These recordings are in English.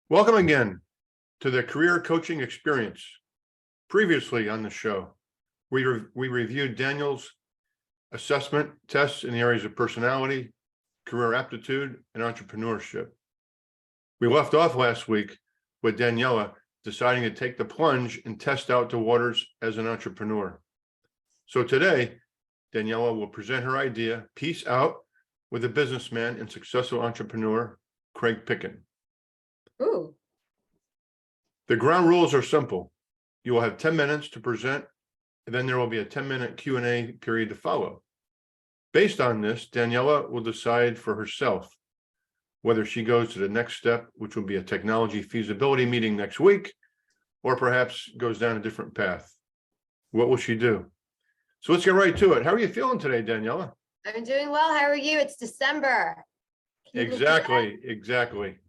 Welcome again to the Career Coaching Experience. Previously on the show, we reviewed Daniel's assessment tests in the areas of personality, career aptitude, and entrepreneurship. We left off last week with Daniella deciding to take the plunge and test out the waters as an entrepreneur. So today, Daniella will present her idea, Peace Out, with a businessman and successful entrepreneur, Craig Picken. Ooh. The ground rules are simple. You will have 10 minutes to present, and then there will be a 10-minute Q&A period to follow. Based on this, Daniella will decide for herself whether she goes to the next step, which will be a technology feasibility meeting next week, or perhaps goes down a different path. What will she do? So let's get right to it. How are you feeling today, Daniella? I'm doing well. How are you? It's December. Exactly.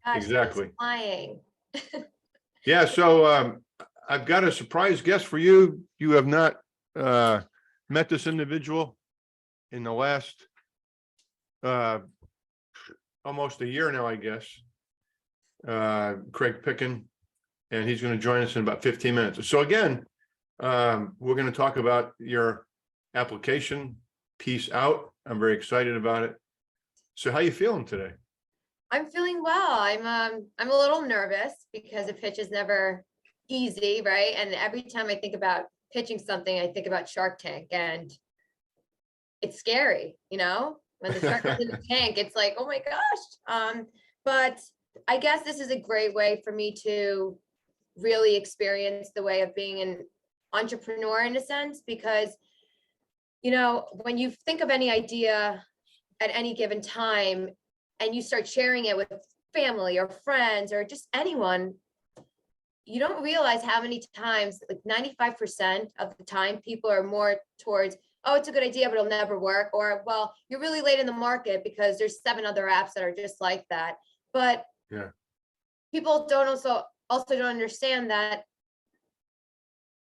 Gosh, it's flying. Yeah, so I've got a surprise guest for you. You have not met this individual in the last almost a year now, I guess. Craig Picken, and he's going to join us in about 15 minutes. So again, we're going to talk about your application, Peace Out. I'm very excited about it. So how you feeling today? I'm feeling well. I'm a little nervous because a pitch is never easy, right? And every time I think about pitching something, I think about Shark Tank, and it's scary, you know? When the shark is in the tank, it's like, oh my gosh. But I guess this is a great way for me to really experience the way of being an entrepreneur in a sense, because, you know, when you think of any idea at any given time and you start sharing it with family or friends or just anyone, you don't realize how many times, like 95% of the time, people are more towards, oh, it's a good idea, but it'll never work. Or, well, you're really late in the market because there's 7 other apps that are just like that. But yeah, people don't also don't understand that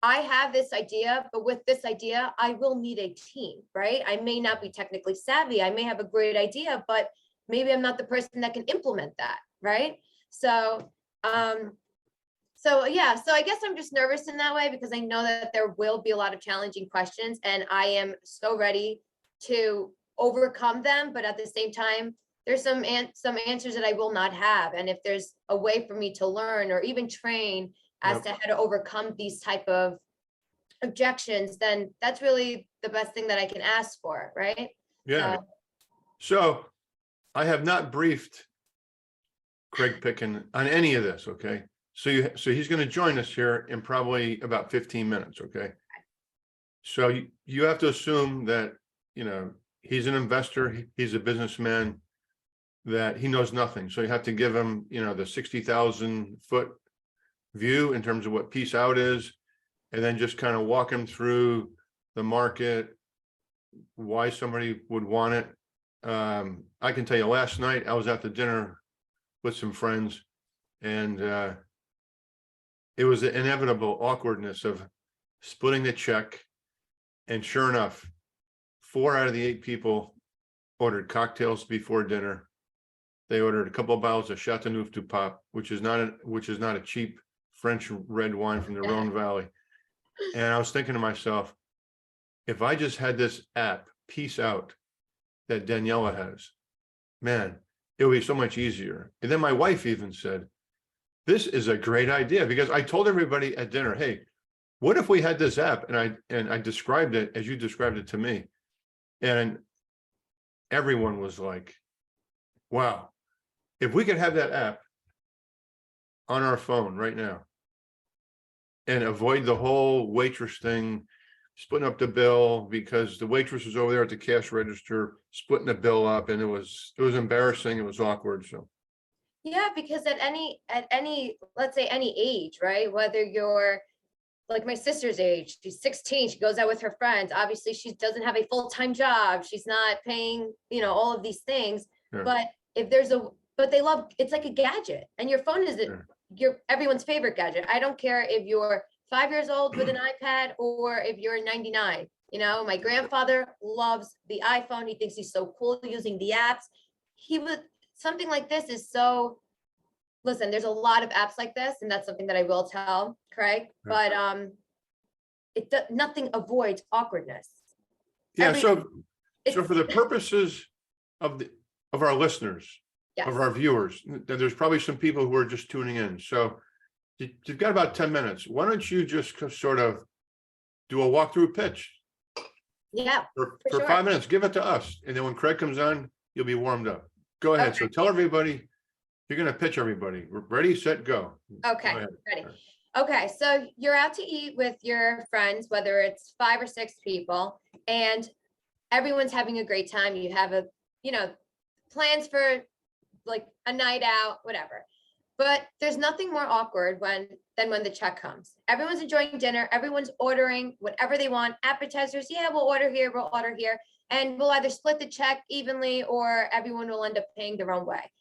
I have this idea, but with this idea, I will need a team, right? I may not be technically savvy. I may have a great idea, but maybe I'm not the person that can implement that, right? So, so I guess I'm just nervous in that way because I know that there will be a lot of challenging questions, and I am so ready to overcome them. But at the same time, there's some answers that I will not have. And if there's a way for me to learn or even train as to how to overcome these type of objections, then that's really the best thing that I can ask for, right? yeah. So I have not briefed Craig Picken on any of this, okay? So he's going to join us here in probably about 15 minutes, okay? So you have to assume that, you know, he's an investor, he's a businessman, that he knows nothing. So you have to give him, you know, the 60,000 foot view in terms of what Peace Out is, and then just kind of walk him through the market, why somebody would want it. I can tell you, last night I was at the dinner with some friends, and it was the inevitable awkwardness of splitting the check. And sure enough, 4 out of the 8 people ordered cocktails before dinner. They ordered a couple of bottles of Chateauneuf du Pape, which is not a cheap French red wine from the Rhone Valley. And I was thinking to myself, if I just had this app, Peace Out, that Daniella has, man, it would be so much easier. And then my wife even said, this is a great idea, because I told everybody at dinner, hey, what if we had this app? And I described it as you described it to me. And everyone was like, wow, if we could have that app on our phone right now and avoid the whole waitress thing, splitting up the bill, because the waitress was over there at the cash register splitting the bill up, and it was embarrassing, it was awkward. So yeah, because at any let's say any age, right, whether you're like my sister's age, she's 16, she goes out with her friends, obviously she doesn't have a full-time job, she's not paying, you know, all of these things. yeah. But if there's but they love, it's like a gadget, and your phone is Sure. your everyone's favorite gadget. I don't care if you're 5 years old with an iPad or if you're 99. You know, my grandfather loves the iPhone. He thinks he's so cool using the apps. He would, something like this is so, listen, there's a lot of apps like this, and that's something that I will tell Craig, Right. but nothing avoids awkwardness. Yeah, Every, so it's, for the purposes of our listeners, yes, of our viewers, there's probably some people who are just tuning in. So you've got about 10 minutes. Why don't you just sort of do a walkthrough pitch yeah, for for sure. 5 minutes? Give it to us. And then when Craig comes on, you'll be warmed up. Go ahead. Okay. So tell everybody, you're going to pitch everybody. Ready, set, go. Okay, Go ahead. ready. Okay, so you're out to eat with your friends, whether it's 5 or 6 people, and everyone's having a great time. You have a, you know, plans for like a night out, whatever. But there's nothing more awkward than when the check comes. Everyone's enjoying dinner, everyone's ordering whatever they want, appetizers, yeah, we'll order here, and we'll either split the check evenly or everyone will end up paying their own way.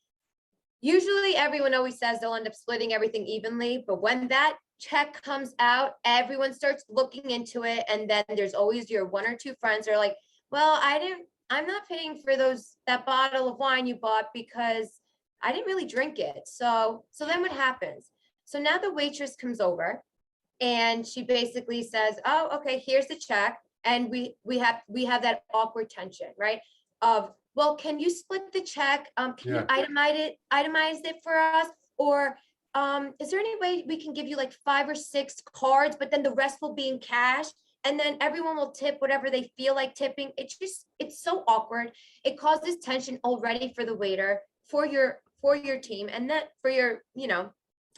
Usually everyone always says they'll end up splitting everything evenly, but when that check comes out, everyone starts looking into it. And then there's always your 1 or 2 friends that are like, well, I'm not paying for that bottle of wine you bought because I didn't really drink it. So then what happens? So now the waitress comes over and she basically says, oh, okay, here's the check. And we have that awkward tension, right? Of, well, can you split the check? Can you itemize it for us? Or is there any way we can give you like 5 or 6 cards, but then the rest will be in cash? And then everyone will tip whatever they feel like tipping. It's so awkward. It causes tension already for the waiter, for your team, and then for your,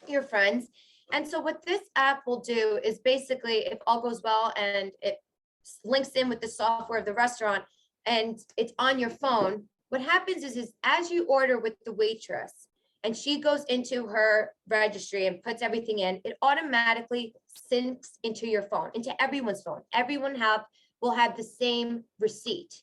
your friends. And so what this app will do is basically, if all goes well and it links in with the software of the restaurant and it's on your phone, what happens is as you order with the waitress and she goes into her registry and puts everything in, it automatically syncs into your phone, into everyone's phone. Everyone will have the same receipt.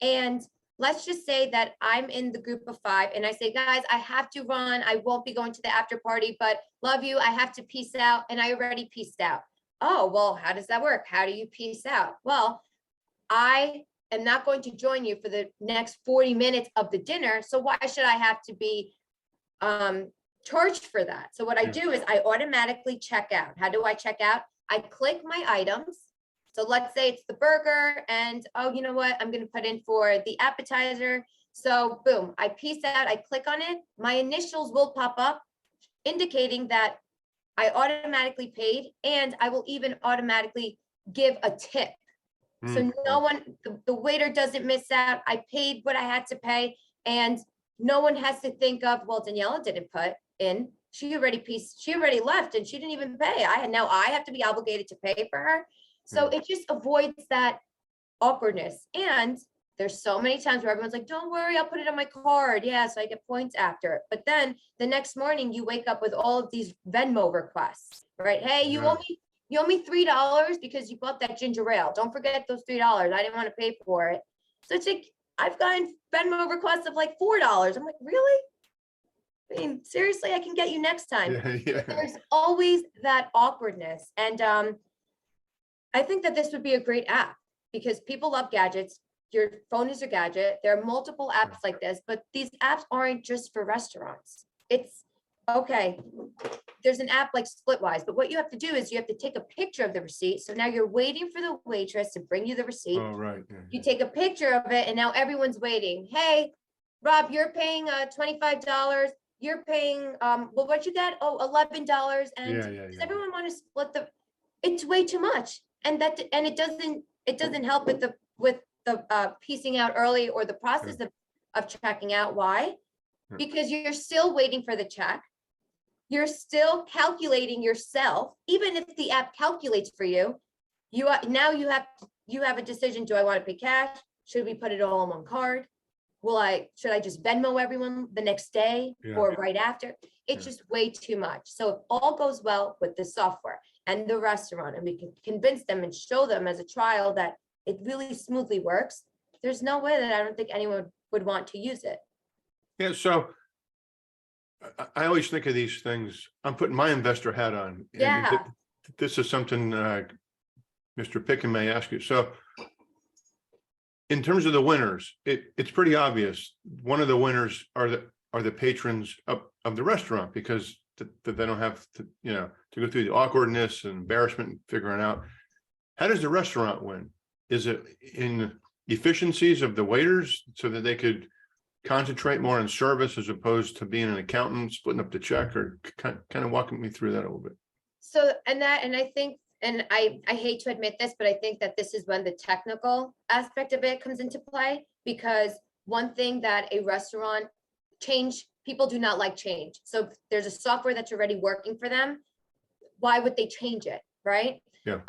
And let's just say that I'm in the group of 5 and I say, guys, I have to run. I won't be going to the after party, but love you. I have to peace out. And I already peaced out. Oh, well, how does that work? How do you peace out? Well, I am not going to join you for the next 40 minutes of the dinner. So why should I have to be charged for that? So what I do is I automatically check out. How do I check out? I click my items. So let's say it's the burger and, oh, you know what? I'm going to put in for the appetizer. So boom, I piece out, I click on it. My initials will pop up indicating that I automatically paid, and I will even automatically give a tip. So no one, the waiter doesn't miss out. I paid what I had to pay, and no one has to think of, well, Daniella didn't put in. She already left and she didn't even pay. I have to be obligated to pay for her. So it just avoids that awkwardness. And there's so many times where everyone's like, don't worry, I'll put it on my card. Yeah, so I get points after it. But then the next morning you wake up with all of these Venmo requests, right? Hey, you owe me $3 because you bought that ginger ale. Don't forget those $3. I didn't want to pay for it. So it's like, I've gotten Venmo requests of like $4. I'm like, really? I mean, seriously, I can get you next time. Yeah. There's always that awkwardness. And I think that this would be a great app because people love gadgets. Your phone is a gadget. There are multiple apps like this, but these apps aren't just for restaurants. It's okay. There's an app like Splitwise, but what you have to do is you have to take a picture of the receipt. So now you're waiting for the waitress to bring you the receipt. Oh, right. You take a picture of it and now everyone's waiting. Hey, Rob, you're paying $25. You're paying, well, what'd you get? Oh, $11. And does everyone want to split it's way too much. And it doesn't help with the piecing out early or the process of checking out. Why? Because you're still waiting for the check. You're still calculating yourself. Even if the app calculates for you, you have a decision. Do I want to pay cash? Should we put it all on one card? Should I just Venmo everyone the next day or right after? It's just way too much. So if all goes well with the software and the restaurant, and we can convince them and show them as a trial that it really smoothly works, there's no way that I don't think anyone would want to use it. Yeah. So I always think of these things. I'm putting my investor hat on. And Yeah. this is something Mr. Picken may ask you. So in terms of the winners, it's pretty obvious. One of the winners are the patrons of the restaurant, because they don't have to, to go through the awkwardness and embarrassment and figuring out. How does the restaurant win? Is it in efficiencies of the waiters so that they could concentrate more on service as opposed to being an accountant, splitting up the check, or kind of walking me through that a little bit? So, and I think, and I hate to admit this, but I think that this is when the technical aspect of it comes into play, because one thing that a restaurant people do not like change. So if there's a software that's already working for them, why would they change it, right? Yeah.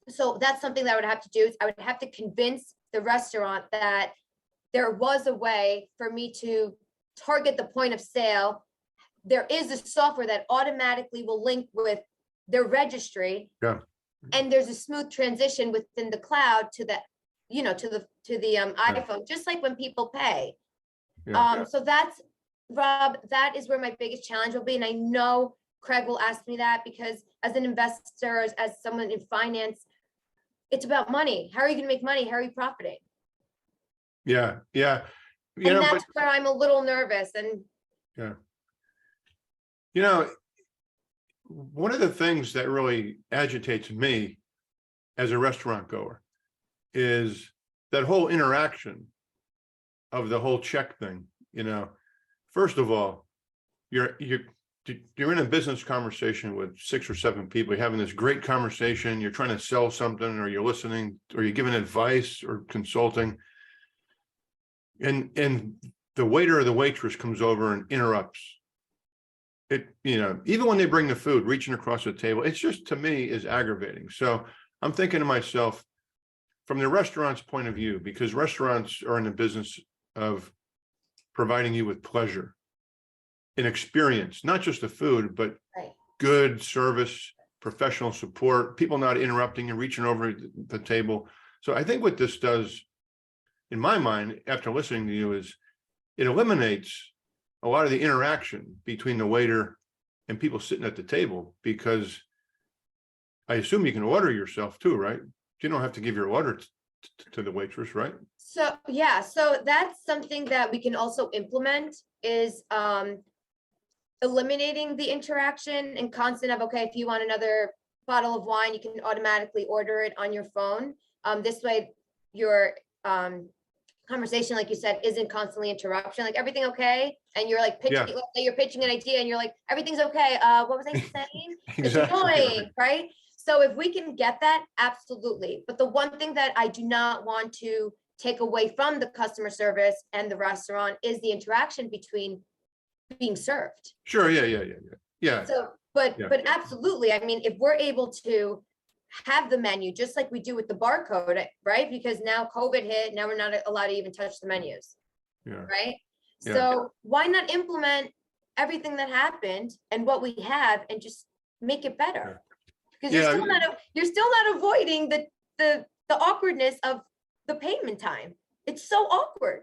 So that's something that I would have to do. Is I would have to convince the restaurant that there was a way for me to target the point of sale. There is a software that automatically will link with their registry. Yeah. And there's a smooth transition within the cloud to the, iPhone, just like when people pay. Yeah. So that's, Rob, that is where my biggest challenge will be. And I know Craig will ask me that, because as an investor, as someone in finance, it's about money. How are you going to make money? How are you profiting? Yeah. And that's where I'm a little nervous. And one of the things that really agitates me as a restaurant goer is that whole interaction of the whole check thing. First of all, you're in a business conversation with 6 or 7 people. You're having this great conversation. You're trying to sell something, or you're listening, or you're giving advice or consulting. And the waiter or the waitress comes over and interrupts it. Even when they bring the food, reaching across the table, it's just, to me, is aggravating. So I'm thinking to myself, from the restaurant's point of view, because restaurants are in the business of providing you with pleasure and experience, not just the food, but right. Good service, professional support, people not interrupting and reaching over the table. So I think what this does, in my mind, after listening to you, is it eliminates a lot of the interaction between the waiter and people sitting at the table, because I assume you can order yourself too, right? You don't have to give your order to the waitress, right? So, yeah, so that's something that we can also implement, is eliminating the interaction and constant of, okay, if you want another bottle of wine, you can automatically order it on your phone. This way your conversation, like you said, isn't constantly interruption, like, everything okay? And you're like pitching, let's say you're pitching an idea and you're like, everything's okay. What was I saying? It's annoying, right? So if we can get that, absolutely. But the one thing that I do not want to take away from the customer service and the restaurant is the interaction between being served. Sure. Yeah. So, but absolutely. I mean, if we're able to have the menu, just like we do with the barcode, right? Because now COVID hit, now we're not allowed to even touch the menus. Yeah. Right. Yeah. So why not implement everything that happened and what we have and just make it better? Because you're still not avoiding the awkwardness of the payment time. It's so awkward.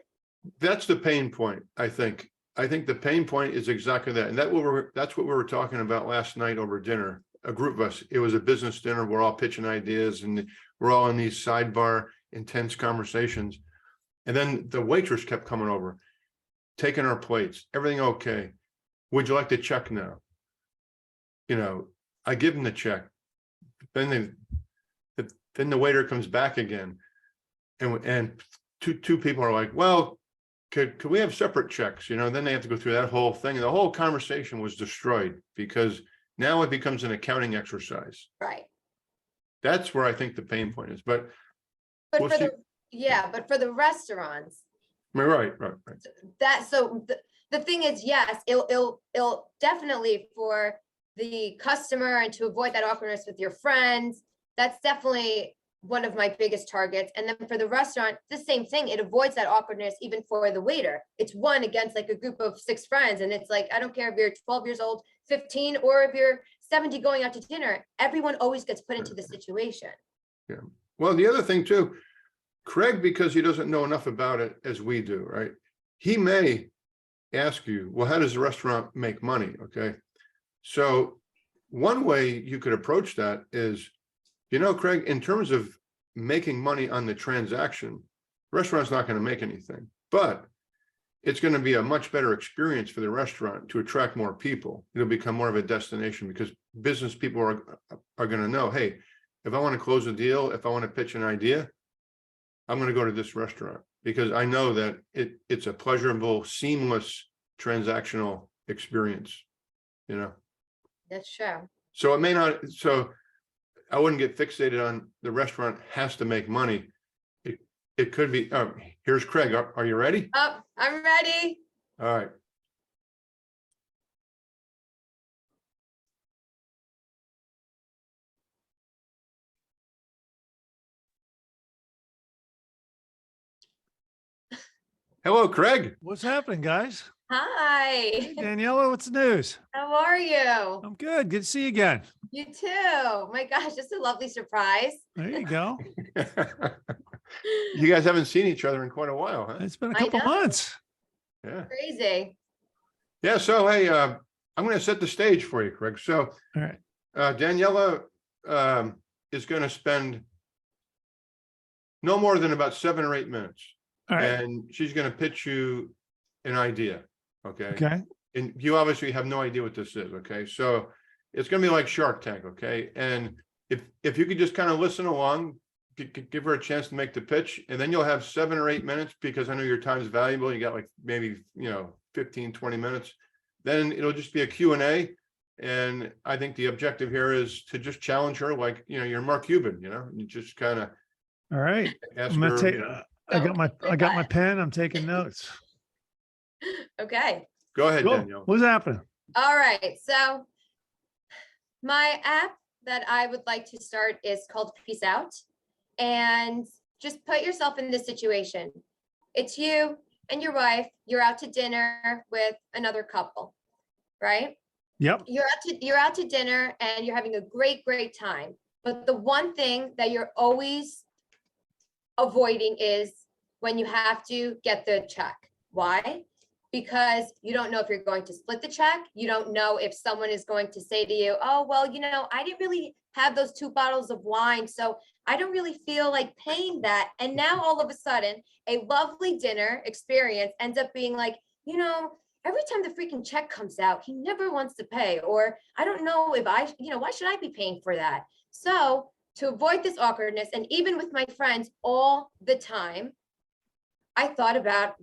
That's the pain point, I think. I think the pain point is exactly that. And that's what we were talking about last night over dinner. A group of us, it was a business dinner. We're all pitching ideas and we're all in these sidebar intense conversations. And then the waitress kept coming over, taking our plates. Everything okay? Would you like the check now? I give them the check. Then the waiter comes back again. And two people are like, well, could we have separate checks? Then they have to go through that whole thing. And the whole conversation was destroyed, because now it becomes an accounting exercise. Right. That's where I think the pain point is. But for the restaurants. Right. The thing is, yes, it'll definitely, for the customer and to avoid that awkwardness with your friends, that's definitely one of my biggest targets. And then for the restaurant, the same thing. It avoids that awkwardness even for the waiter. It's one against like a group of 6 friends. And it's like, I don't care if you're 12 years old, 15, or if you're 70 going out to dinner, everyone always gets put into the situation. Yeah. Well, the other thing too, Craig, because he doesn't know enough about it as we do, right? He may ask you, well, how does the restaurant make money? Okay. So one way you could approach that is, Craig, in terms of making money on the transaction, the restaurant's not going to make anything, but it's going to be a much better experience for the restaurant to attract more people. It'll become more of a destination because business people are going to know, hey, if I want to close a deal, if I want to pitch an idea, I'm going to go to this restaurant because I know that it's a pleasurable, seamless transactional experience, That's true. So it may not, so I wouldn't get fixated on the restaurant has to make money. It could be, here's Craig. Are you ready? Oh, I'm ready. All right. Hello, Craig. What's happening, guys? Hi. Hey, Daniela, what's the news? How are you? I'm good. Good to see you again. You too. My gosh, this is a lovely surprise. There you go. You guys haven't seen each other in quite a while, huh? It's been a I couple know. months. Yeah. Crazy. Yeah. So, hey, I'm going to set the stage for you, Craig. So, All right. Daniela is going to spend no more than about 7 or 8 minutes. All right. And she's going to pitch you an idea. Okay. Okay. And you obviously have no idea what this is. Okay. So it's going to be like Shark Tank. Okay. And if you could just kind of listen along, give her a chance to make the pitch, and then you'll have 7 or 8 minutes because I know your time is valuable. You got like maybe, 15, 20 minutes. Then it'll just be a Q&A. And I think the objective here is to just challenge her like, you're Mark Cuban, you just kind of All right. ask I'm gonna her. take. I got my pen. I'm taking notes. Okay. Go ahead, Cool. Danielle. What's happening? All right. So my app that I would like to start is called Peace Out. And just put yourself in this situation. It's you and your wife. You're out to dinner with another couple, right? Yep. You're out to dinner and you're having a great time. But the one thing that you're always avoiding is when you have to get the check. Why? Because you don't know if you're going to split the check. You don't know if someone is going to say to you, oh, well, I didn't really have those 2 bottles of wine, so I don't really feel like paying that. And now all of a sudden, a lovely dinner experience ends up being like, every time the freaking check comes out, he never wants to pay. Or I don't know if why should I be paying for that? So to avoid this awkwardness, and even with my friends all the time, I thought about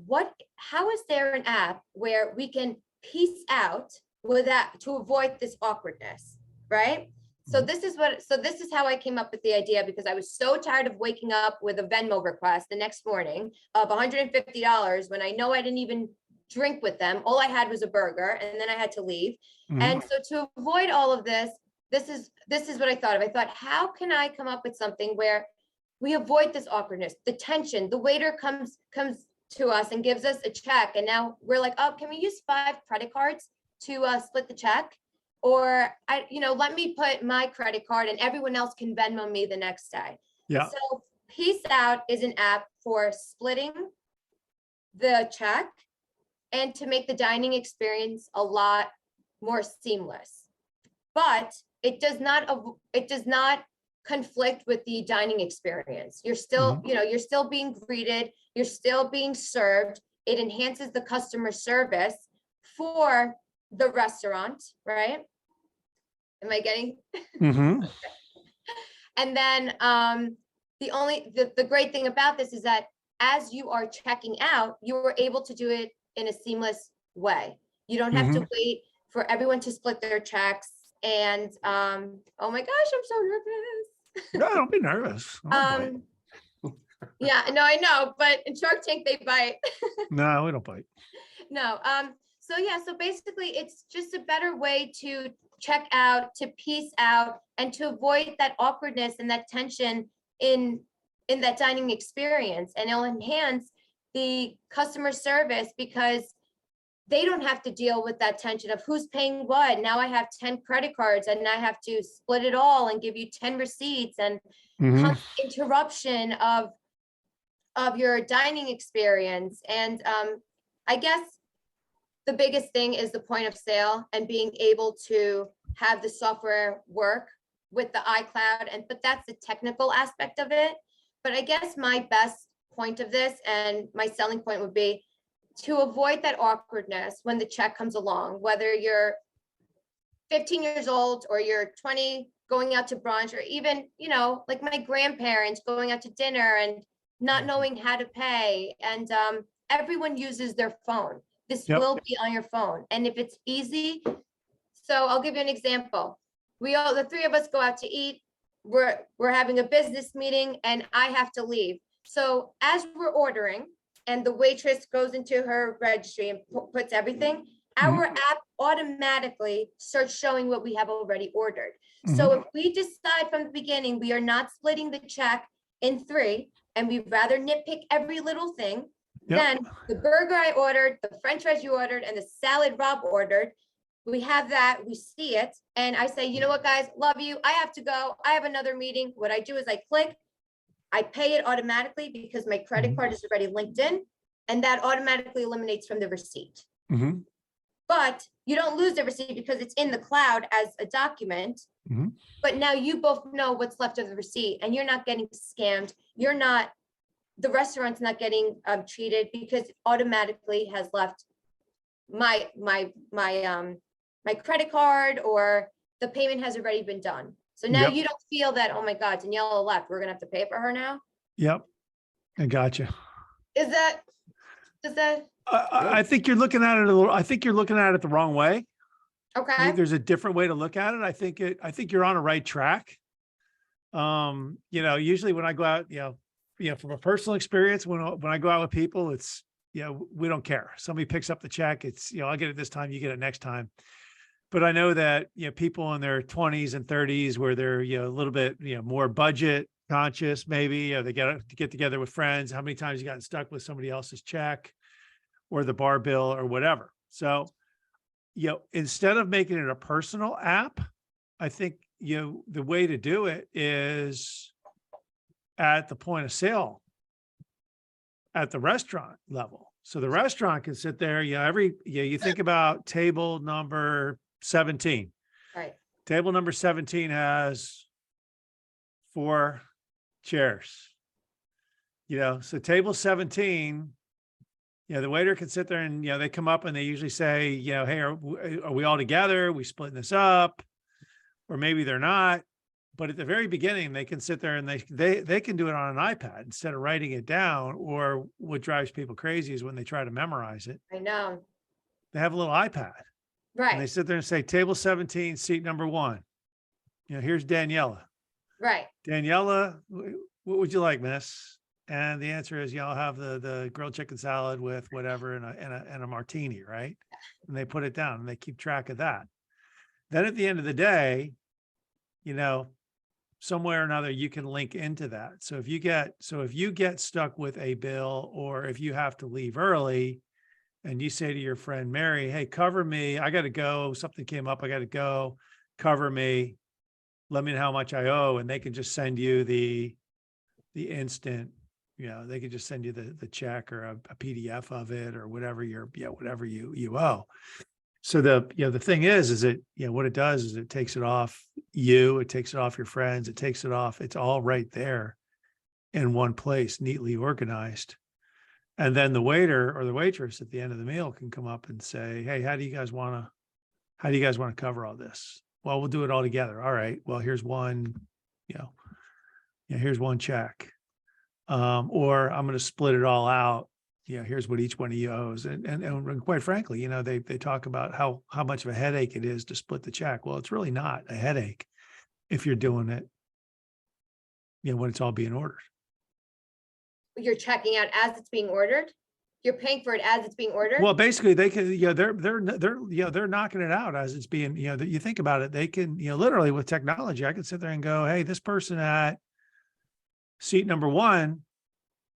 how is there an app where we can peace out with that to avoid this awkwardness, right? So this is how I came up with the idea, because I was so tired of waking up with a Venmo request the next morning of $150 when I know I didn't even drink with them. All I had was a burger, and then I had to leave. Mhm. And so to avoid all of this is what I thought of. I thought, how can I come up with something where we avoid this awkwardness, the tension? The waiter comes to us and gives us a check, and now we're like, oh, can we use 5 credit cards to split the check? Or let me put my credit card and everyone else can Venmo me the next day. Yeah. So Peace Out is an app for splitting the check and to make the dining experience a lot more seamless. But it does not conflict with the dining experience. You're still, you're still being greeted, you're still being served. It enhances the customer service for the restaurant, right? Am I getting? Mm-hmm. And then the great thing about this is that as you are checking out, you are able to do it in a seamless way. You don't have to wait for everyone to split their checks. And oh my gosh, I'm so nervous. No, don't be nervous. Yeah, no, I know, but in Shark Tank they bite. No, we don't bite. No. So basically it's just a better way to check out, to peace out, and to avoid that awkwardness and that tension in that dining experience. And it'll enhance the customer service because they don't have to deal with that tension of who's paying what. Now I have 10 credit cards and I have to split it all and give you 10 receipts and interruption of your dining experience. And I guess the biggest thing is the point of sale and being able to have the software work with the iCloud, but that's the technical aspect of it. But I guess my best point of this and my selling point would be to avoid that awkwardness when the check comes along, whether you're 15 years old or you're 20 going out to brunch, or even, like my grandparents going out to dinner and not knowing how to pay. And everyone uses their phone. This Yep. will be on your phone. And if it's easy, so I'll give you an example. The three of us go out to eat. We're having a business meeting and I have to leave. So as we're ordering and the waitress goes into her registry and puts everything, our app automatically starts showing what we have already ordered. So if we decide from the beginning, we are not splitting the check in three, and we'd rather nitpick every little thing, then the burger I ordered, the French fries you ordered, and the salad Rob ordered, we have that, we see it. And I say, you know what, guys, love you. I have to go. I have another meeting. What I do is I click, I pay it automatically because my credit card is already linked in, and that automatically eliminates from the receipt. But you don't lose the receipt because it's in the cloud as a document. But now you both know what's left of the receipt, and you're not getting scammed. The restaurant's not getting cheated because it automatically has left my credit card, or the payment has already been done. So now you don't feel that, oh my God, Daniella left, we're gonna have to pay for her now. Yep. I gotcha. Does that? I think you're looking at it I think you're looking at it the wrong way. I Okay, think there's a different way to look at it. I think you're on a right track. Usually when I go out, from a personal experience, when I go out with people, it's, we don't care. Somebody picks up the check. It's, I'll get it this time, you get it next time. But I know that, people in their 20s and 30s where they're, a little bit, more budget conscious, maybe, they get together with friends. How many times you gotten stuck with somebody else's check or the bar bill or whatever. So, instead of making it a personal app, I think, the way to do it is at the point of sale at the restaurant level. So the restaurant can sit there, you think about table number 17. right, Table number 17 has 4 chairs. So table 17, the waiter can sit there and, they come up and they usually say, hey, are we all together? Are we splitting this up? Or maybe they're not. But at the very beginning, they can sit there and they can do it on an iPad instead of writing it down. Or what drives people crazy is when they try to memorize it. I know, They have a little iPad. And they right, sit there and say, table 17, seat number 1. Here's Daniella. right, Daniella, what would you like, miss? And the answer is, I'll have the grilled chicken salad with whatever and a martini, right? And they put it down and they keep track of that. Then at the end of the day, somewhere or another, you can link into that. So if you get stuck with a bill, or if you have to leave early and you say to your friend, Mary, hey, cover me, I got to go. Something came up. I got to go. Cover me. Let me know how much I owe. And they can just send you the instant, they could just send you the check or a PDF of it or whatever whatever you owe. So the thing is it, what it does is it takes it off you, it takes it off your friends, it's all right there in one place, neatly organized. And then the waiter or the waitress at the end of the meal can come up and say, hey, how do you guys want to cover all this? Well, we'll do it all together. All right. Well, here's one, here's one check. Or I'm going to split it all out. Here's what each one of you owes. And quite frankly, they talk about how much of a headache it is to split the check. Well, it's really not a headache if you're doing it, when it's all being ordered. you're checking out as it's being ordered? You're paying for it as it's being ordered? Well, basically they can, they're knocking it out as it's being, you think about it, they can, literally with technology, I can sit there and go, hey, this person at seat number 1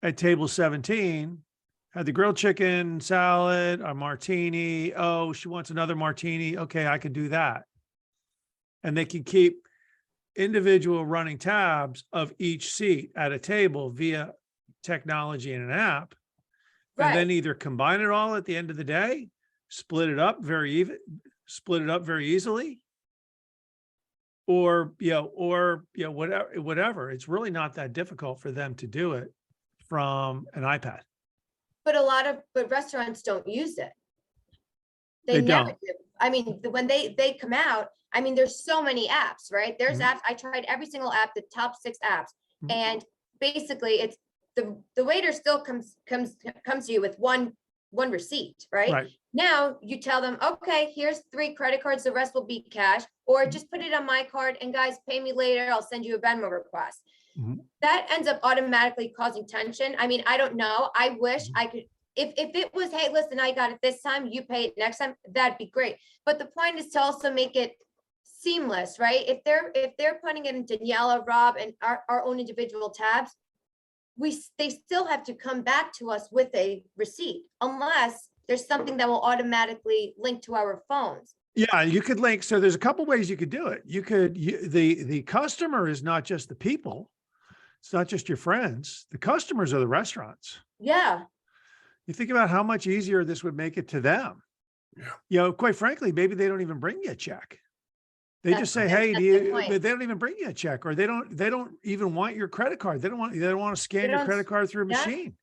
at table 17 had the grilled chicken salad, a martini. Oh, she wants another martini. Okay, I can do that. And they can keep individual running tabs of each seat at a table via technology and an app. And then either combine it all at the end of the day, split it up very easily. Or, whatever. It's really not that difficult for them to do it from an iPad. But restaurants don't use it. They never don't. do. I mean, when they come out, I mean, there's so many apps, right? There's Mhm. apps. I tried every single app, the top 6 apps. Mhm. And basically it's the waiter still comes to you with one receipt, right? Right. Now you tell them, okay, here's 3 credit cards, the rest will be cash, or Mhm. just put it on my card and guys, pay me later. I'll send you a Venmo request. Mhm. That ends up automatically causing tension. I mean, I don't know. I wish Mhm. I could, if it was, hey, listen, I got it this time, you pay it next time, that'd be great. But the point is to also make it seamless, right? If they're putting it in Daniella, Rob, and our own individual tabs, they still have to come back to us with a receipt unless there's something that will automatically link to our phones. Yeah, you could link. So there's a couple ways you could do it. The customer is not just the people. It's not just your friends. The customers are the restaurants. Yeah, You think about how much easier this would make it to them. Yeah. Quite frankly, maybe they don't even bring you a check. They just say, That's hey, a good point. they don't even bring you a check, or they don't even want your credit card. They don't want to scan your credit card through a yeah. machine.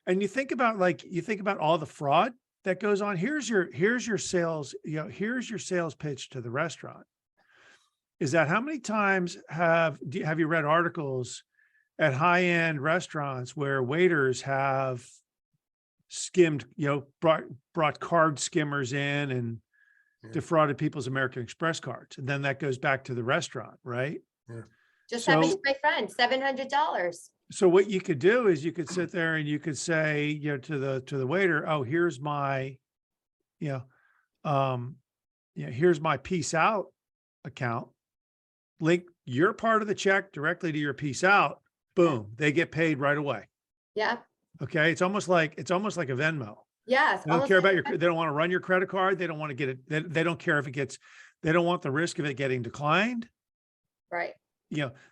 And you think about all the fraud that goes on. Here's your sales, here's your sales pitch to the restaurant. Is that how many times have you read articles at high-end restaurants where waiters have skimmed, brought card skimmers in and defrauded people's American Express cards? And then that goes back to the restaurant, right? Yeah. Just happened to my friend, $700. So what you could do is you could sit there and you could say, to the waiter, oh, here's my, here's my Peace Out account. Link your part of the check directly to your Peace Out. Boom, they get paid right away. Yeah. Okay, it's almost like a Venmo. Yes. They don't care about they don't want to run your credit card. They don't want to get it. They don't care if it gets, they don't want the risk of it getting declined. Right.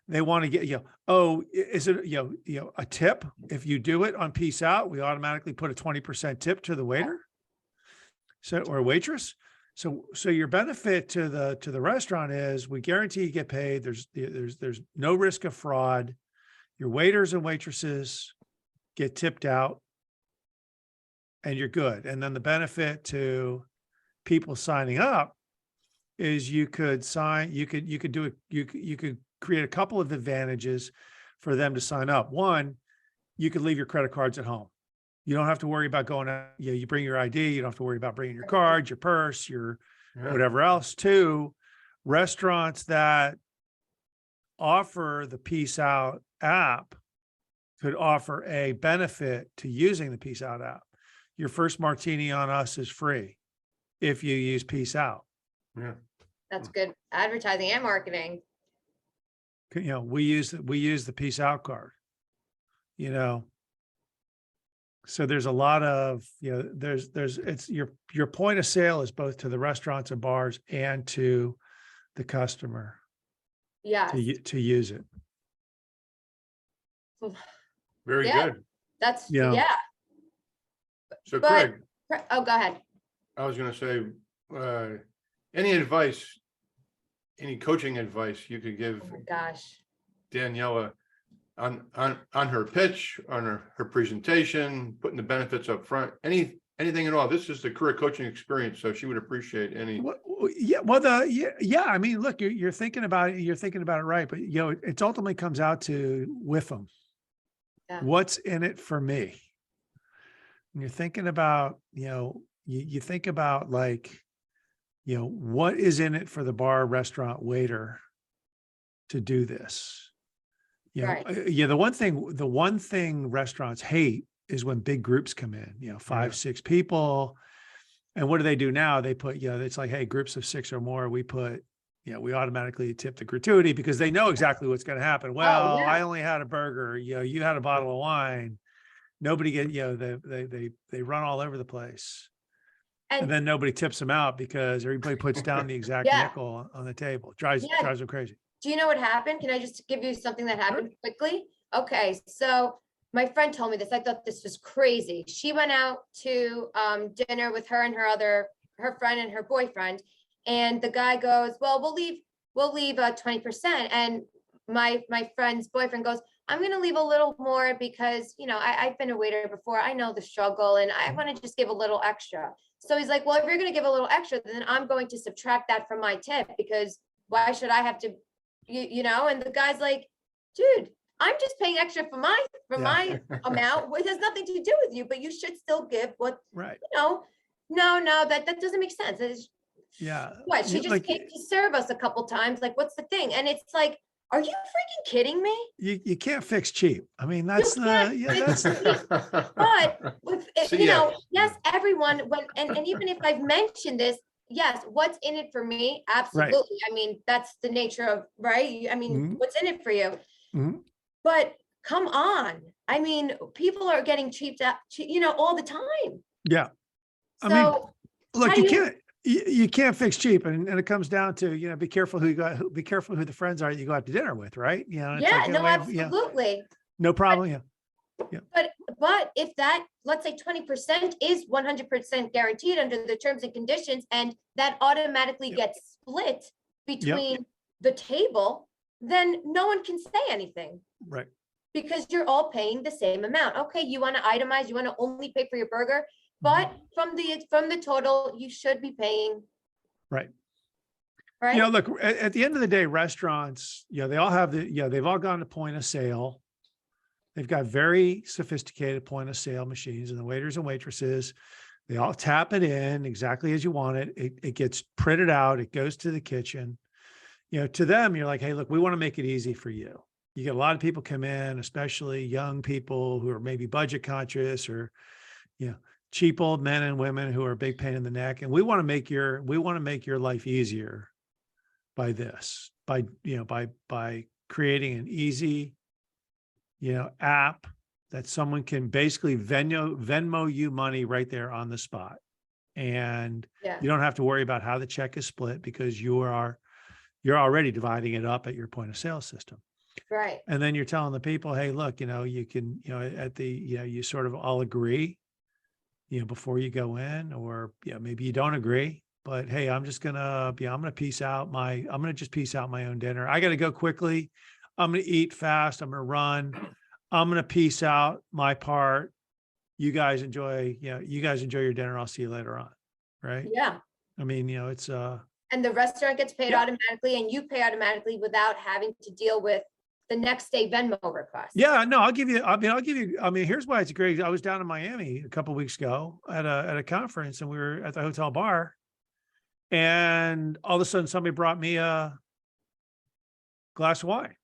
They want to get, oh, is it, a tip? If you do it on Peace Out, we automatically put a 20% tip to the waiter. So, or waitress. So your benefit to the restaurant is we guarantee you get paid. There's no risk of fraud. Your waiters and waitresses get tipped out and you're good. And then the benefit to people signing up is you could create a couple of advantages for them to sign up. One, you could leave your credit cards at home. You don't have to worry about going out. You bring your ID. You don't have to worry about bringing your card, your purse, your whatever else. Two, restaurants that offer the Peace Out app could offer a benefit to using the Peace Out app. Your first martini on us is free if you use Peace Out. Yeah. That's good advertising and marketing. We use the Peace Out card, So there's a lot of, it's your point of sale is both to the restaurants and bars and to the customer. Yeah. To use it. Very Yeah. good. That's Yeah. So But- Craig, Oh, go ahead. I was going to say, any advice, any coaching advice you could give Oh my gosh. Daniella on her pitch, on her presentation, putting the benefits up front, anything at all? This is the career coaching experience, so she would appreciate any. I mean, look, you're thinking about it. You're thinking about it right, but it ultimately comes out to with them. Yeah. What's in it for me? And you're thinking about, you think about like, what is in it for the bar, restaurant, waiter to do this? Right. The one thing restaurants hate is when big groups come in, 5, 6 people. And what do they do now? They put, it's like, hey, groups of 6 or more, we automatically tip the gratuity because they know exactly what's going to happen. Well, I only had a burger, you had a bottle of wine. Nobody they run all over the place. And then nobody tips them out because everybody puts down the exact nickel on the table. Drives them crazy. Do you know what happened? Can I just give you something that happened quickly? Okay, so my friend told me this. I thought this was crazy. She went out to dinner with her and her other her friend and her boyfriend. And the guy goes, well, we'll leave 20%. And my friend's boyfriend goes, I'm gonna leave a little more because, you know, I've been a waiter before. I know the struggle and I want to just give a little extra. So he's like, well, if you're gonna give a little extra, then I'm going to subtract that from my tip because why should I have to, you know? And the guy's like, dude, I'm just paying extra for my amount. It has nothing to do with you, but you should still give what, Right. you know, no, that doesn't make sense. Yeah. What, she You- just like, came to serve us a couple times. Like, what's the thing? And it's like, are you freaking kidding me? you can't fix cheap. I mean, that's can't that's But with it, See you ya. know, yes, everyone, and even if I've mentioned this, yes, what's in it for me? Absolutely. I mean, that's the nature of, right? I mean, Mhm. what's in it for you? Mhm. But come on. I mean, people are getting cheaped out, you know, all the time. Yeah. I mean, So look, how do you you- can't you can't fix cheap, and it comes down to, you know, be careful who you got, be careful who the friends are that you go out to dinner with, right? You know, it's yeah, like, no, yeah, absolutely. no problem. Yeah. But if that, let's say 20% is 100% guaranteed under the terms and conditions, and that automatically Yep. gets split between the table, then no one can say anything Right. because you're all paying the same amount. Okay, you want to itemize, you want to only pay for your burger, but from the total, you should be paying, Right. right? You know, look, at the end of the day, restaurants, you know, they all have they've all gone to point of sale. They've got very sophisticated point of sale machines, and the waiters and waitresses, they all tap it in exactly as you want it. It gets printed out. It goes to the kitchen. You know, to them, you're like, hey, look, we want to make it easy for you. You get a lot of people come in, especially young people who are maybe budget conscious or, you know, cheap old men and women who are a big pain in the neck. And we want to make your life easier by this, by creating an easy, you know, app that someone can basically Venmo you money right there on the spot. And Yeah, you don't have to worry about how the check is split because you're already dividing it up at your point of sale system. right. And then you're telling the people, hey, look, you know, you can, you know, at the, you know, you sort of all agree, you know, before you go in, or, you know, maybe you don't agree, but hey, I'm just gonna, I'm gonna I'm gonna just piece out my own dinner. I got to go quickly. I'm going to eat fast. I'm going to run. I'm going to piece out my part. You guys enjoy your dinner. I'll see you later on. Right. Yeah. I mean, you know, it's, And the restaurant gets paid Yeah. automatically and you pay automatically without having to deal with the next day Venmo request. yeah, no, I mean, here's why it's great. I was down in Miami a couple of weeks ago at a conference, and we were at the hotel bar, and all of a sudden somebody brought me a glass of wine.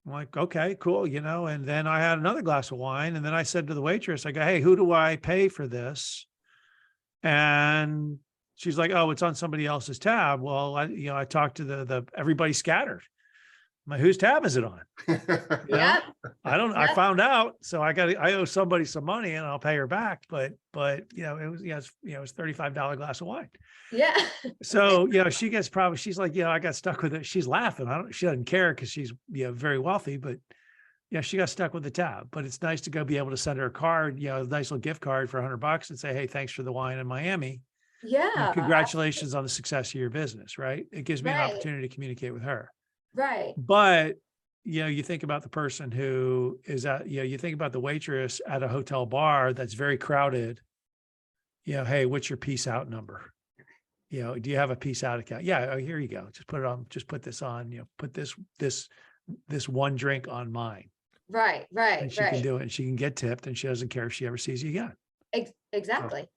I'm like, okay, cool, you know, and then I had another glass of wine, and then I said to the waitress, I go, hey, who do I pay for this? And she's like, oh, it's on somebody else's tab. Well, I talked to the everybody scattered. I'm like, whose tab is it on? You know? Yeah, I Yeah. found out, so I owe somebody some money and I'll pay her back. But you know, it was, it was $35 glass of wine. yeah. So, you know, she's like, I got stuck with it. She's laughing. She doesn't care because she's, very wealthy, but yeah, she got stuck with the tab. But it's nice to go be able to send her a card, a nice little gift card for $100 and say, hey, thanks for the wine in Miami. Yeah. And congratulations on the success of your business, right? It gives me an Right. opportunity to communicate with her. Right. But, you think about the person who is at, you think about the waitress at a hotel bar that's very crowded. Hey, what's your peace out number? Do you have a peace out account? Yeah. Oh, here you go. Just put it on, just put this on, put this one drink on mine. Right. Right. And she can do it, and she can get tipped, and she doesn't care if she ever sees you again. Exactly.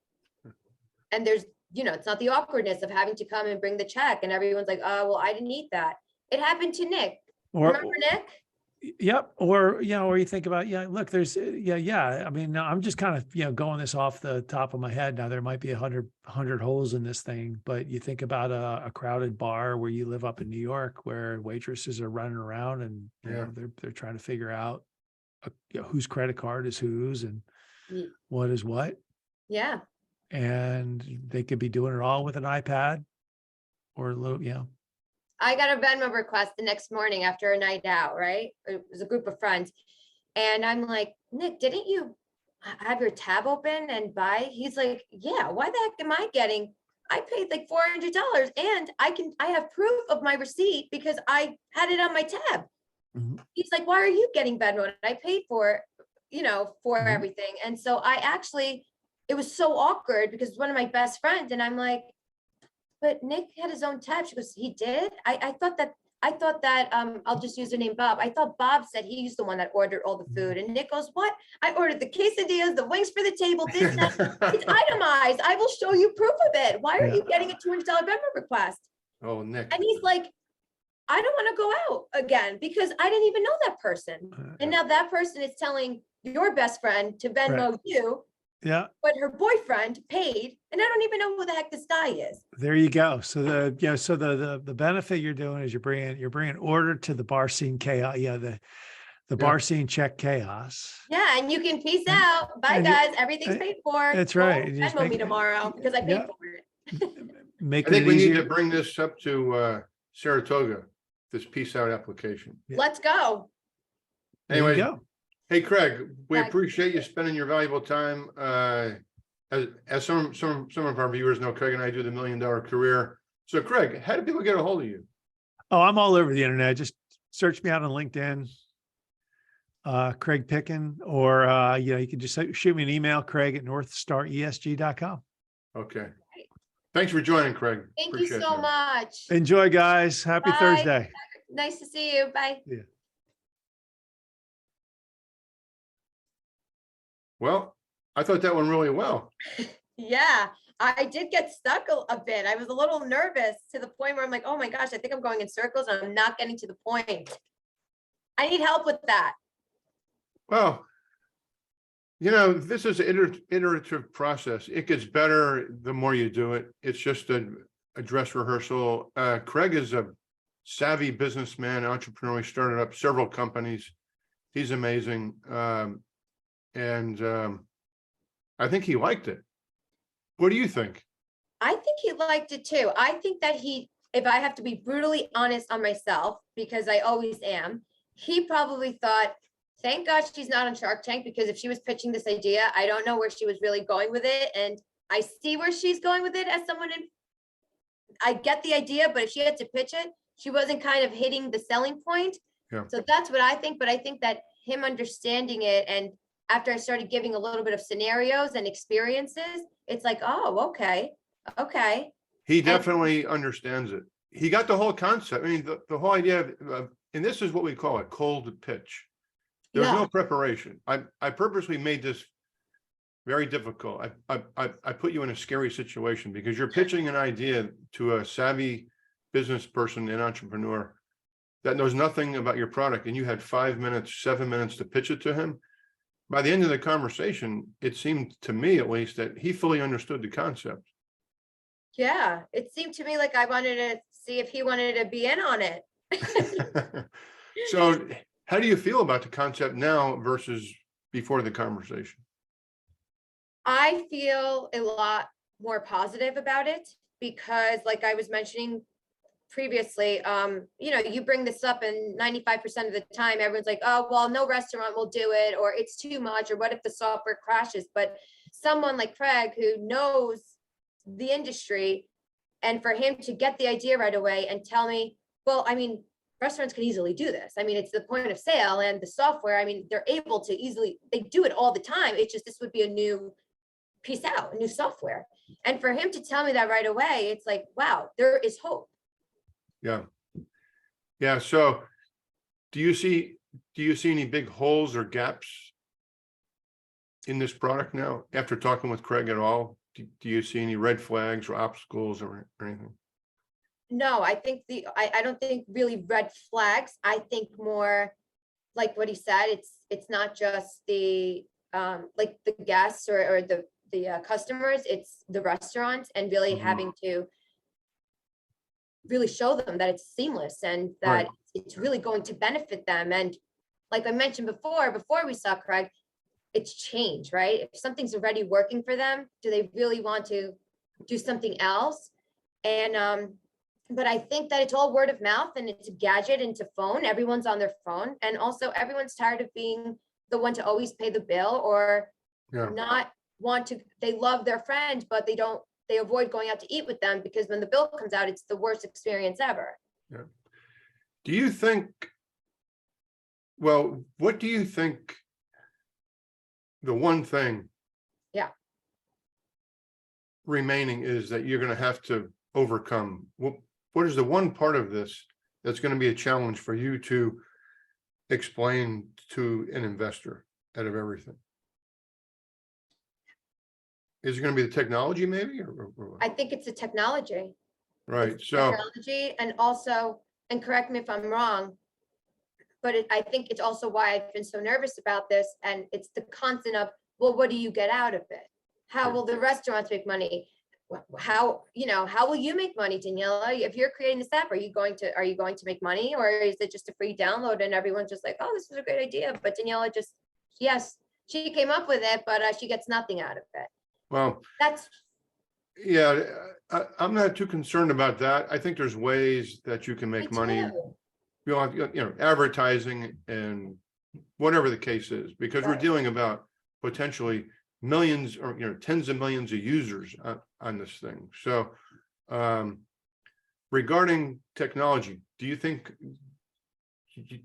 And there's, it's not the awkwardness of having to come and bring the check and everyone's like, oh, well, I didn't eat that. It happened to Nick. Remember Nick? Yep. Or you think about, look, there's, I mean, I'm just kind of, going this off the top of my head. Now there might be 100 holes in this thing, but you think about a crowded bar where you live up in New York, where waitresses are running around and they're trying to figure out whose credit card is whose and what is what. Yeah. And they could be doing it all with an iPad or a little, I got a Venmo request the next morning after a night out, right? It was a group of friends. And I'm like, Nick, didn't you have your tab open and buy? He's like, yeah, why the heck am I getting I paid like $400 and I have proof of my receipt because I had it on my tab. Mhm. He's like, why are you getting bad mode? I paid for, for Mhm. everything. And so it was so awkward because one of my best friends, and I'm like, but Nick had his own tab. She goes, he did? I thought that I'll just use the name Bob. I thought Bob said he's the one that ordered all the food. And Nick goes, what? I ordered the quesadillas, the wings for the table, this, that. It's itemized. I will show you proof of it. Why are Yeah. you getting a $200 Venmo request? Oh, Nick. And he's like, I don't want to go out again because I didn't even know that person. And now that person is telling your best friend to Venmo you, Yeah, but her boyfriend paid, and I don't even know who the heck this guy is. there you go. So the benefit you're doing is you're bringing order to the bar scene chaos. Yeah, the bar scene check chaos. Yeah, and you can peace And- out. Bye, and you- guys. Everything's paid for. That's Go right. You just Venmo make me it- tomorrow because I paid yeah. for it. I Making think it we need easier. to bring this up to Saratoga, this peace out application. Yeah. Let's go. There you Anyway, go. hey, Craig, we Bye. appreciate you spending your valuable time. As some of our viewers know, Craig and I do the $1 Million Career. So Craig, how do people get a hold of you? Oh, I'm all over the internet. Just search me out on LinkedIn, Craig Picken, or you can just shoot me an email, craig@northstaresg.com. Okay. Thanks for joining, Craig. Thank Appreciate you so that. much. Enjoy, guys. Happy Bye. Thursday. Nice to see you. Bye. Well, I thought that went really well. Yeah, I did get stuck a bit. I was a little nervous to the point where I'm like, oh my gosh, I think I'm going in circles and I'm not getting to the point. I need help with that. Well, this is an iterative process. It gets better the more you do it. It's just a dress rehearsal. Craig is a savvy businessman, entrepreneur. He started up several companies. He's amazing. And I think he liked it. What do you think? I think he liked it too. I think that if I have to be brutally honest on myself, because I always am, he probably thought, thank God she's not on Shark Tank, because if she was pitching this idea, I don't know where she was really going with it. And I see where she's going with it as someone I get the idea, but if she had to pitch it, she wasn't kind of hitting the selling point. Yeah. So that's what I think. But I think that him understanding it, and after I started giving a little bit of scenarios and experiences, it's like, oh, okay. He definitely understands it. He got the whole concept. I mean, the whole idea of, and this is what we call a cold pitch. There's Yeah. no preparation. I purposely made this very difficult. I put you in a scary situation because you're pitching an idea to a savvy business person and entrepreneur that knows nothing about your product, and you had 5 minutes, 7 minutes to pitch it to him. By the end of the conversation, it seemed to me at least that he fully understood the concept. Yeah, it seemed to me like I wanted to see if he wanted to be in on it. So how do you feel about the concept now versus before the conversation? I feel a lot more positive about it because, like I was mentioning previously, you bring this up and 95% of the time everyone's like, oh, well, no restaurant will do it, or it's too much, or what if the software crashes? But someone like Craig who knows the industry, and for him to get the idea right away and tell me, well, I mean, restaurants can easily do this. I mean, it's the point of sale and the software. I mean, they're able to they do it all the time. It's just, this would be a new piece out, new software. And for him to tell me that right away, it's like, wow, there is hope. Yeah. Yeah. So do you see any big holes or gaps in this product now after talking with Craig at all? Do you see any red flags or obstacles or anything? No, I think I don't think really red flags. I think more like what he said, it's not just the like the guests or the customers, it's the restaurants, and really having to really show them that it's seamless and that it's really going to benefit them. And like I mentioned before we saw Craig, it's change, right? If something's already working for them, do they really want to do something else? And but I think that it's all word of mouth, and it's a gadget into phone. Everyone's on their phone, and also everyone's tired of being the one to always pay the bill or not want to. They love their friend, but they they avoid going out to eat with them because when the bill comes out, it's the worst experience ever. Do you think, well, what do you think the one thing remaining is that you're going to have to overcome? What is the one part of this that's going to be a challenge for you to explain to an investor out of everything? Is it going to be the technology maybe? Or I think it's the technology. right. It's So technology, and also, and correct me if I'm wrong, but I think it's also why I've been so nervous about this. And it's the constant of, well, what do you get out of it? How will the restaurants make money? How will you make money, Daniella? If you're creating this app, are you going to make money, or is it just a free download and everyone's just like, oh, this is a great idea? But Daniella just, yes, she came up with it, but she gets nothing out of it. well, That's yeah, I'm not too concerned about that. I think there's ways that you can me make money. too. You'll have, advertising and whatever the case is, because we're Right. dealing about potentially millions or, tens of millions of users on this thing. So, regarding technology, do you think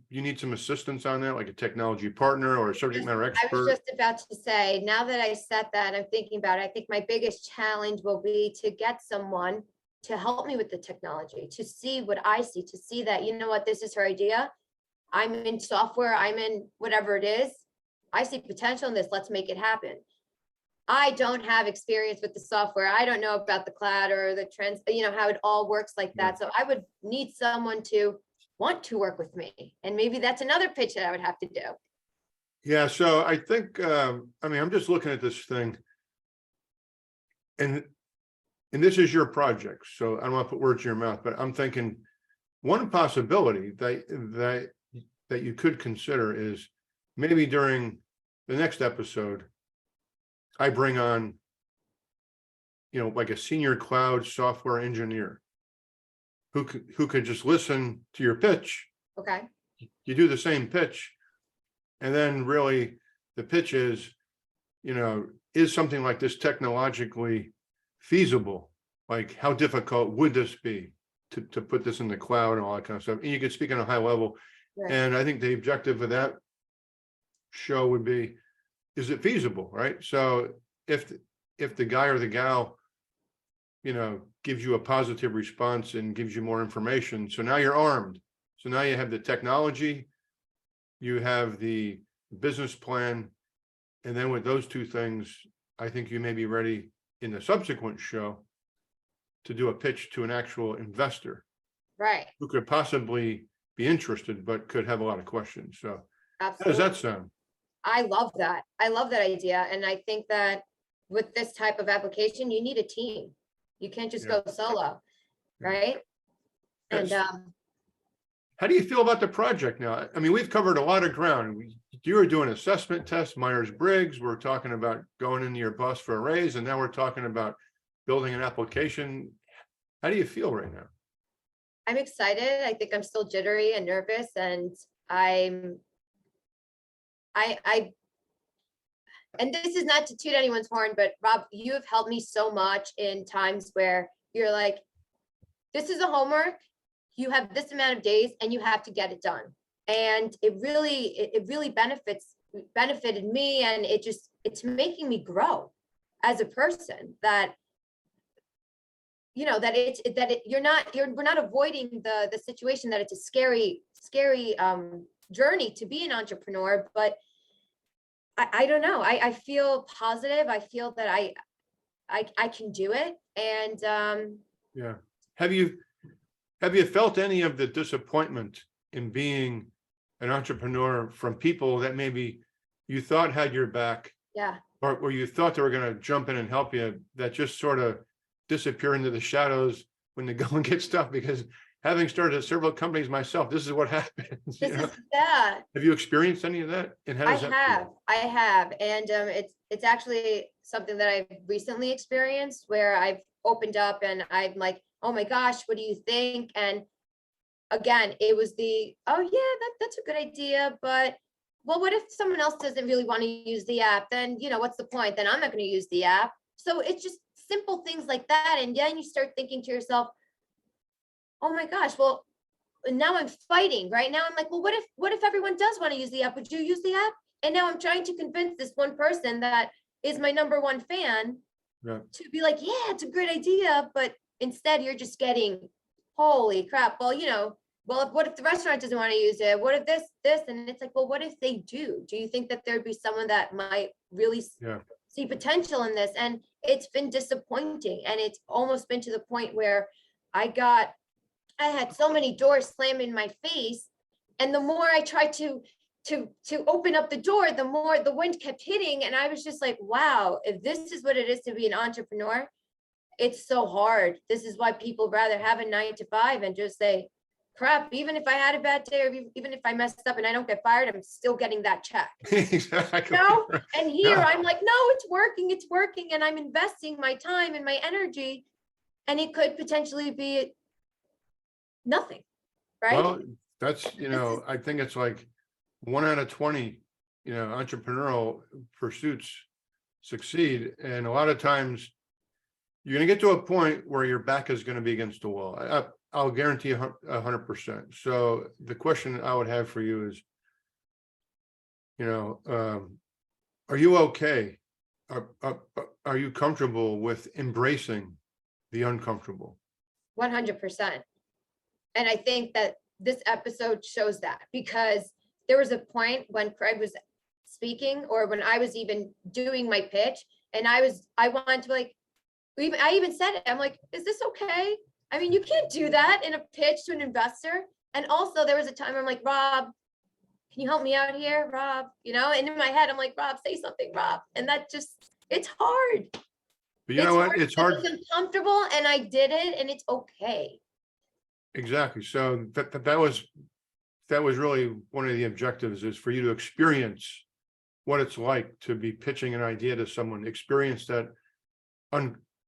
you need some assistance on that, like a technology partner or a subject matter I was expert? just about to say, now that I said that, I'm thinking about it. I think my biggest challenge will be to get someone to help me with the technology, to see what I see, to see that, you know what, this is her idea. I'm in software, I'm in whatever it is. I see potential in this, let's make it happen. I don't have experience with the software. I don't know about the cloud or the trends, how it all works like that. So I would need someone to want to work with me. And maybe that's another pitch that I would have to do. Yeah, so I think, I'm just looking at this thing. And this is your project, so I don't want to put words in your mouth, but I'm thinking one possibility that you could consider is maybe during the next episode, I bring on, like a senior cloud software engineer who could just listen to your pitch. Okay. You do the same pitch, and then really the pitch is, is something like this technologically feasible? Like, how difficult would this be to put this in the cloud and all that kind of stuff? And you could speak on a high level. Right. And I think the objective of that show would be, is it feasible, right? So if the guy or the gal, gives you a positive response and gives you more information, so now you're armed. So now you have the technology, you have the business plan, and then with those two things, I think you may be ready in the subsequent show to do a pitch to an actual investor Right. who could possibly be interested, but could have a lot of questions. So how does Absolutely. that sound? I love that. I love that idea. And I think that with this type of application, you need a team. You can't just Yeah. go solo, Yeah. right? And Yes. How do you feel about the project now? I mean, we've covered a lot of ground. You were doing assessment tests, Myers-Briggs. We're talking about going into your boss for a raise, and now we're talking about building an application. How do you feel right now? I'm excited. I think I'm still jittery and nervous, and and this is not to toot anyone's horn, but Rob, you have helped me so much in times where you're like, this is a homework, you have this amount of days and you have to get it done. And it really benefited me, and it's making me grow as a person, that we're not avoiding the situation, that it's a scary journey to be an entrepreneur, but I don't know. I feel positive. I feel that I can do it. And Yeah. Have you felt any of the disappointment in being an entrepreneur from people that maybe you thought had your back, yeah, or you thought they were going to jump in and help you, that just sort of disappear into the shadows when the going gets tough? Because having started several companies myself, this is what happens. yeah. Have you experienced any of that? And how does that feel? I have. And it's actually something that I've recently experienced, where I've opened up and I'm like, oh my gosh, what do you think? And again, it was oh yeah, that's a good idea, but well, what if someone else doesn't really want to use the app? Then, what's the point? Then I'm not going to use the app. So it's just simple things like that. And then you start thinking to yourself, oh my gosh, well, now I'm fighting, right? Now I'm like, well, what if everyone does want to use the app? Would you use the app? And now I'm trying to convince this one person that is my #1 fan to be like, yeah, it's a great idea. But instead you're just getting, holy crap. Well, what if the restaurant doesn't want to use it? What if this? And it's like, well, what if they do? Do you think that there'd be someone that might really see potential in this? And it's been disappointing. And it's almost been to the point where I had so many doors slam in my face. And the more I tried to open up the door, the more the wind kept hitting. And I was just like, wow, if this is what it is to be an entrepreneur, it's so hard. This is why people rather have a 9 to 5 and just say, crap, even if I had a bad day, or even if I messed up and I don't get fired, I'm still getting that check. Exactly. And here I'm like, no, it's working. And I'm investing my time and my energy, and it could potentially be nothing, right? Well, that's, I think it's like 1 out of 20, entrepreneurial pursuits succeed. And a lot of times you're going to get to a point where your back is going to be against the wall. I'll guarantee 100%. So the question I would have for you is, are you okay? Are you comfortable with embracing the uncomfortable? 100%. And I think that this episode shows that, because there was a point when Craig was speaking, or when I was even doing my pitch, and I wanted to I even said it. I'm like, is this okay? I mean, you can't do that in a pitch to an investor. And also there was a time where I'm like, Rob, can you help me out here, Rob? And in my head, I'm like, Rob, say something, Rob. And that it's hard. But you know what? It's hard. It's uncomfortable, and I did it, and it's okay. Exactly. So that was really one of the objectives, is for you to experience what it's like to be pitching an idea to someone, experience that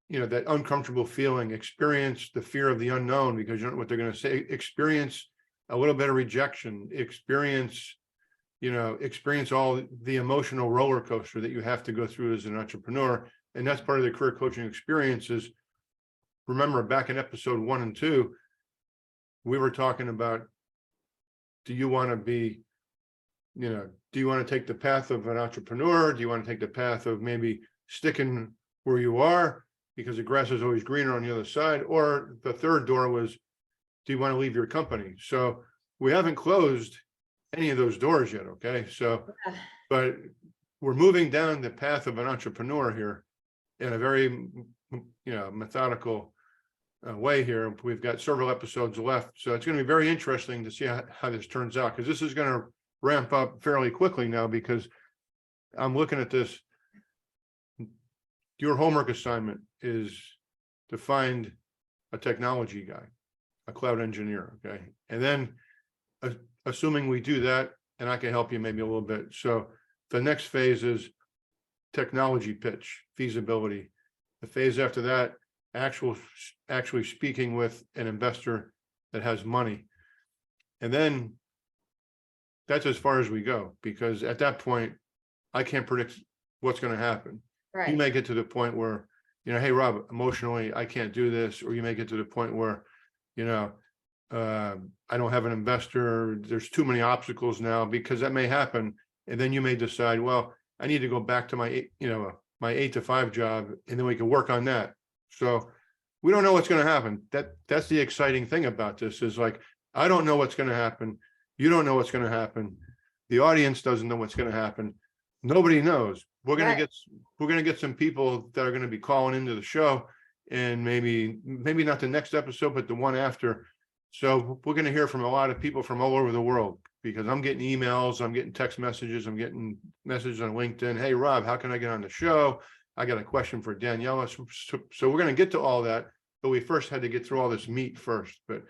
that uncomfortable feeling, experience the fear of the unknown, because you don't know what they're going to say, experience a little bit of rejection, experience all the emotional roller coaster that you have to go through as an entrepreneur. And that's part of the career coaching experiences. Remember, back in episode 1 and 2, we were talking about, do you want to take the path of an entrepreneur? Do you want to take the path of maybe sticking where you are because the grass is always greener on the other side? Or the third door was, do you want to leave your company? So we haven't closed any of those doors yet. Okay. So, but we're moving down the path of an entrepreneur here in a very, methodical way here. We've got several episodes left. So it's going to be very interesting to see how this turns out, because this is going to ramp up fairly quickly now, because I'm looking at this. Your homework assignment is to find a technology guy, a cloud engineer. Okay. And then assuming we do that, and I can help you maybe a little bit. So the next phase is technology pitch, feasibility. The phase after that, actually speaking with an investor that has money. And then that's as far as we go, because at that point, I can't predict what's going to happen. Right. You may get to the point where, hey, Rob, emotionally, I can't do this. Or you may get to the point where, I don't have an investor. There's too many obstacles now, because that may happen. And then you may decide, well, I need to go back to my 8 to 5 job, and then we can work on that. So we don't know what's going to happen. That's the exciting thing about this, is like, I don't know what's going to happen. You don't know what's going to happen. The audience doesn't know what's going to happen. Nobody knows. We're going to get some people that are going to be calling into the show, and maybe not the next episode, but the one after. So we're going to hear from a lot of people from all over the world, because I'm getting emails, I'm getting text messages, I'm getting messages on LinkedIn. Hey, Rob, how can I get on the show? I got a question for Daniella. So we're going to get to all that, but we first had to get through all this meat first. But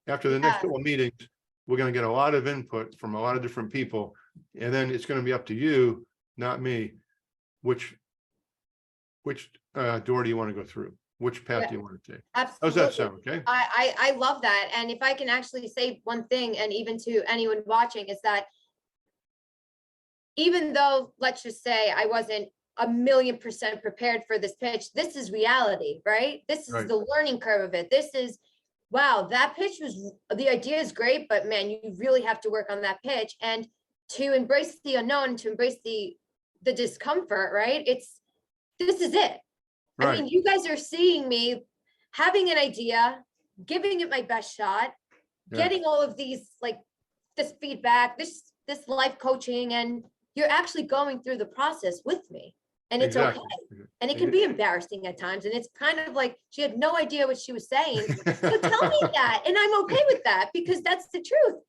after the next couple of meetings, we're going to get a lot of input from a lot of different people. And then it's going to be up to you, not me, which door do you want to go through? Which path do you want to take? Absolutely. How's that sound? Okay. I love that. And if I can actually say one thing, and even to anyone watching, is that even though, let's just say, I wasn't 1,000,000% prepared for this pitch. This is reality, right? This is Right. the learning curve of it. This is, wow, that pitch was, the idea is great, but man, you really have to work on that pitch. And to embrace the unknown, to embrace the discomfort, right? This is it. I Right. mean, you guys are seeing me having an idea, giving it my best shot, Yeah. getting all of these, like, this feedback, this life coaching, and you're actually going through the process with me. And it's Exactly. okay. And it can be embarrassing at times. And it's kind of like she had no idea what she was saying. So tell me that. And I'm okay with that because that's the truth.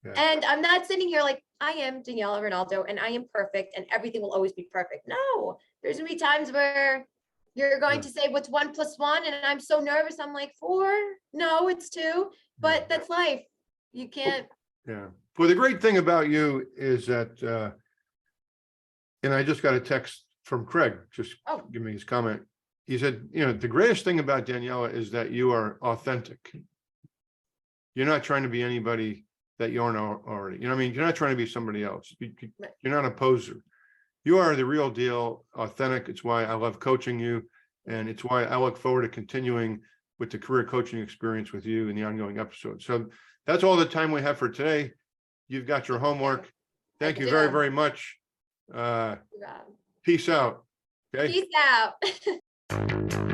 Yeah. And I'm not sitting here like, I am Daniella Rinaldo and I am perfect and everything will always be perfect. No, there's gonna be times where you're going Yeah. to say what's 1 + 1, and I'm so nervous. I'm like 4. No, it's 2. But that's life. You can't. Yeah. Well, the great thing about you is that, and I just got a text from Craig, just Oh. give me his comment. He said, the greatest thing about Daniella is that you are authentic. You're not trying to be anybody that you aren't already. You know what I mean? You're not trying to be somebody else. You're not a poser. You are the real deal, authentic. It's why I love coaching you. And it's why I look forward to continuing with the career coaching experience with you in the ongoing episodes. So that's all the time we have for today. You've got your homework. Thank you very, very much. Peace out. Okay. Peace out.